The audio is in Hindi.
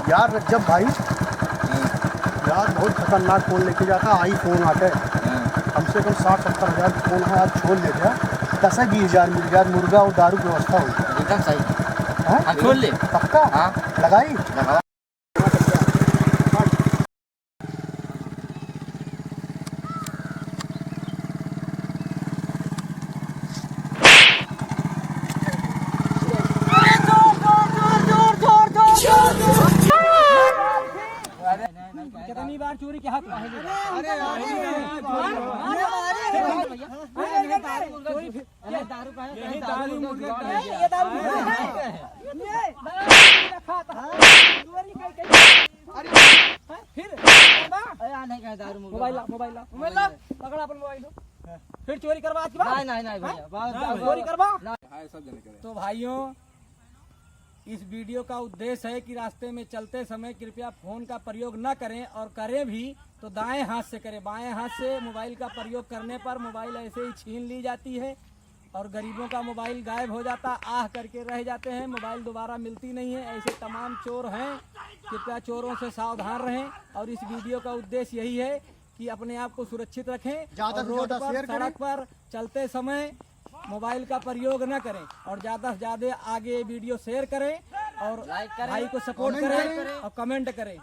यार रज्जब भाई, यार बहुत खतरनाक फ़ोन लेके जाता। आई फ़ोन आके कम से कम 60-70 हज़ार फ़ोन है, आज छोड़ ले गया। 10-20 हज़ार मिल गया, मुर्गा और दारू की व्यवस्था हो गई। एकदम सही हाँ हाँ, छोड़ ले। पक्का हाँ लगाई लगा। कितनी बार चोरी के हाथ अरे दारू का यही दारू मुर्गा का है। ये दारू मोबाइल ला पकड़ा अपन मोबाइल फिर चोरी करवा आज के बाद नहीं भैया चोरी करवा। सब जने करे। तो भाइयों, इस वीडियो का उद्देश्य है कि रास्ते में चलते समय कृपया फोन का प्रयोग न करें, और करें भी तो दाएं हाथ से करें। बाएं हाथ से मोबाइल का प्रयोग करने पर मोबाइल ऐसे ही छीन ली जाती है और गरीबों का मोबाइल गायब हो जाता, आह करके रह जाते हैं, मोबाइल दोबारा मिलती नहीं है। ऐसे तमाम चोर हैं, कृपया चोरों से सावधान रहें। और इस वीडियो का उद्देश्य यही है कि अपने आप को सुरक्षित रखें और रोड पर, सड़क पर चलते समय मोबाइल का प्रयोग न करें, और ज़्यादा से ज़्यादा आगे वीडियो शेयर करें और भाई को सपोर्ट करें और कमेंट करें।